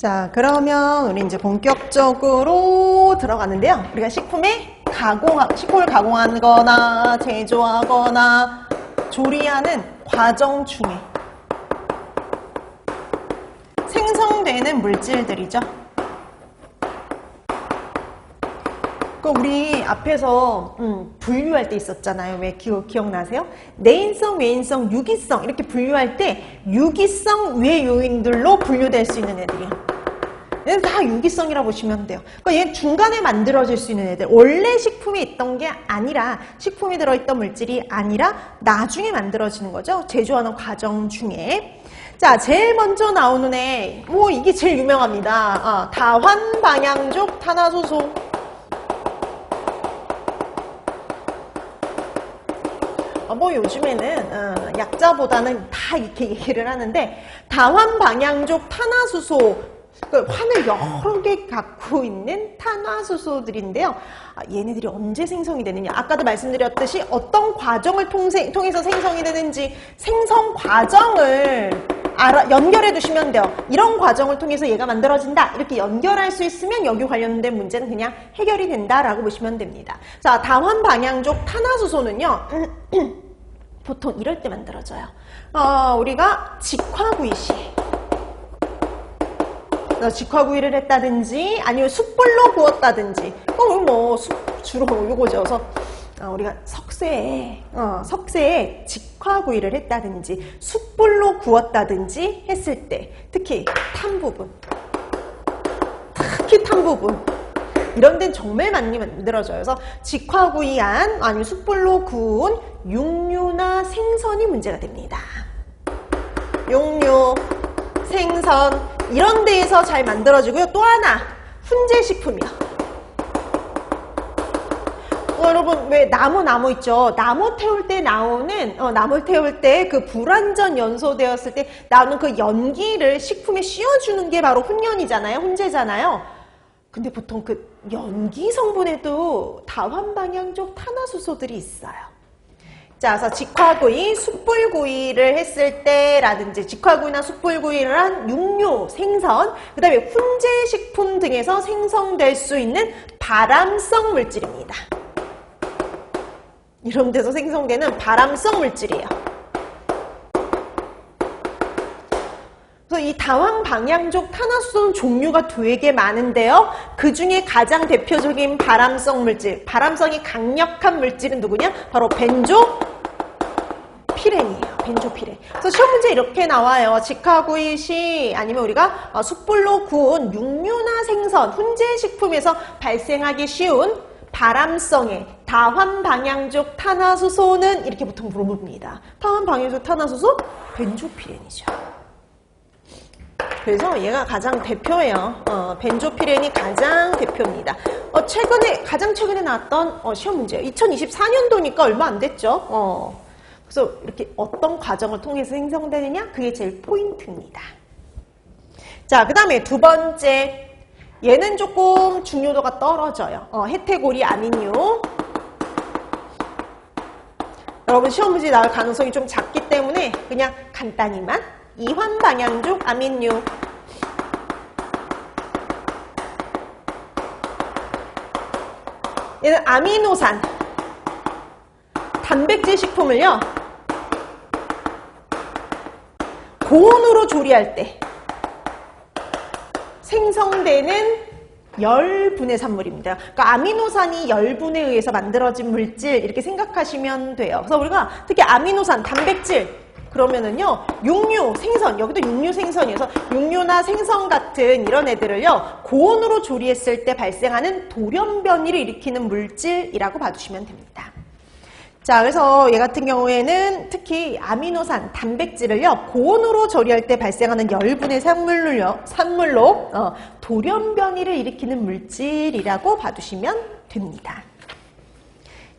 자, 그러면 우리 이제 본격적으로 들어가는데요. 우리가 식품을 가공하거나 제조하거나 조리하는 과정 중에 생성되는 물질들이죠. 우리 앞에서 분류할 때 있었잖아요. 왜 기억나세요? 내인성, 외인성, 유기성 이렇게 분류할 때 유기성 외 요인들로 분류될 수 있는 애들이에요. 얘는 다 유기성이라고 보시면 돼요. 그러니까 얘는 중간에 만들어질 수 있는 애들. 원래 식품에 있던 게 아니라, 식품에 들어있던 물질이 아니라 나중에 만들어지는 거죠. 제조하는 과정 중에. 자, 제일 먼저 나오는 애, 이게 제일 유명합니다. 다환방향족 탄화수소. 요즘에는 약자보다는 다 이렇게 얘기를 하는데, 다환방향족 탄화수소, 환을 여러 개 갖고 있는 탄화수소들인데요. 얘네들이 언제 생성이 되느냐? 아까도 말씀드렸듯이 어떤 과정을 통해서 생성이 되는지 생성 과정을 연결해 두시면 돼요. 이런 과정을 통해서 얘가 만들어진다. 이렇게 연결할 수 있으면 여기 관련된 문제는 그냥 해결이 된다라고 보시면 됩니다. 자, 다환방향족 탄화수소는요. 보통 이럴 때 만들어져요. 우리가 직화구이 시 직화구이를 했다든지 아니면 숯불로 구웠다든지 주로 요거죠. 그래서 우리가 석쇠에 직화구이를 했다든지 숯불로 구웠다든지 했을 때 특히 탄 부분 이런 데는 정말 많이 만들어져요. 그래서 직화구이한 아니면 숯불로 구운 육류나 생선이 문제가 됩니다. 육류, 생선 이런 데에서 잘 만들어지고요. 또 하나 훈제식품이요. 여러분 왜 나무 있죠? 나무 태울 때 나오는 나무 태울 때 그 불완전 연소되었을 때 나오는 그 연기를 식품에 씌워주는 게 바로 훈연이잖아요. 훈제잖아요. 근데 보통 그 연기 성분에도 다환방향족 탄화수소들이 있어요. 자, 그래서 직화구이, 숯불구이를 했을 때라든지 직화구이나 숯불구이를 한 육류, 생선, 그 다음에 훈제식품 등에서 생성될 수 있는 발암성 물질입니다. 이런 데서 생성되는 발암성 물질이에요. 그래서 이 다환방향족 탄화수소는 종류가 되게 많은데요. 그 중에 가장 대표적인 발암성 물질, 발암성이 강력한 물질은 누구냐? 바로 벤조피렌이에요. 벤조피렌. 그래서 시험 문제 이렇게 나와요. 직화구이 시 아니면 우리가 숯불로 구운 육류나 생선, 훈제식품에서 발생하기 쉬운 발암성의 다환방향족 탄화수소는 이렇게 보통 물어봅니다. 다환방향족 탄화수소? 벤조피렌이죠. 그래서 얘가 가장 대표예요. 벤조피렌이 가장 대표입니다. 가장 최근에 나왔던 시험 문제예요. 2024년도니까 얼마 안 됐죠. 그래서 이렇게 어떤 과정을 통해서 생성되느냐? 그게 제일 포인트입니다. 자, 그 다음에 두 번째. 얘는 조금 중요도가 떨어져요. 헤테고리 아민유. 여러분 시험 문제 나올 가능성이 좀 작기 때문에 그냥 간단히만 이환방향족 아민유. 얘는 아미노산 단백질 식품을요 고온으로 조리할 때 생성되는 열분해 산물입니다. 그러니까 아미노산이 열분에 의해서 만들어진 물질 이렇게 생각하시면 돼요. 그래서 우리가 특히 아미노산, 단백질 그러면은요 육류, 생선 여기도 육류, 생선이어서 육류나 생선 같은 이런 애들을요 고온으로 조리했을 때 발생하는 돌연변이를 일으키는 물질이라고 봐주시면 됩니다. 자, 그래서 얘 같은 경우에는 특히 아미노산, 단백질을요 고온으로 조리할 때 발생하는 열분의 산물로 돌연변이를 일으키는 물질이라고 봐두시면 됩니다.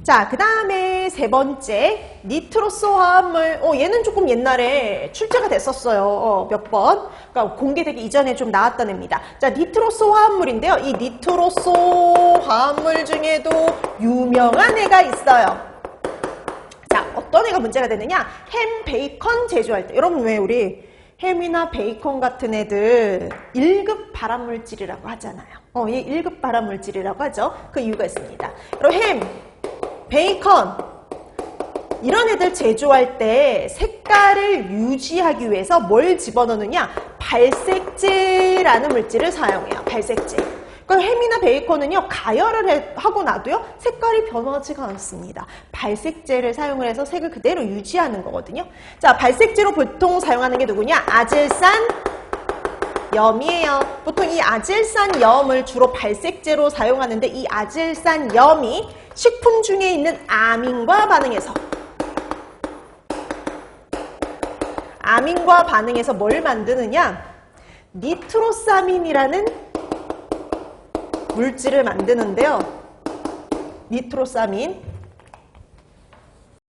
자, 그 다음에 세 번째 니트로소 화합물. 얘는 조금 옛날에 출제가 됐었어요. 몇 번. 그러니까 공개되기 이전에 좀 나왔던 애입니다. 자, 니트로소 화합물인데요. 이 니트로소 화합물 중에도 유명한 애가 있어요. 자, 어떤 애가 문제가 되느냐? 햄, 베이컨 제조할 때. 여러분 왜 우리 햄이나 베이컨 같은 애들 1급 발암물질이라고 하잖아요. 얘 1급 발암물질이라고 하죠. 그 이유가 있습니다. 그리고 햄, 베이컨 이런 애들 제조할 때 색깔을 유지하기 위해서 뭘 집어넣느냐? 발색제라는 물질을 사용해요. 발색제. 그러니까 햄이나 베이컨은요, 가열을 하고 나도요, 색깔이 변하지가 않습니다. 발색제를 사용을 해서 색을 그대로 유지하는 거거든요. 자, 발색제로 보통 사용하는 게 누구냐? 아질산 염이에요. 보통 이 아질산 염을 주로 발색제로 사용하는데 이 아질산 염이 식품 중에 있는 아민과 반응해서 뭘 만드느냐? 니트로사민이라는 물질을 만드는데요. 니트로사민.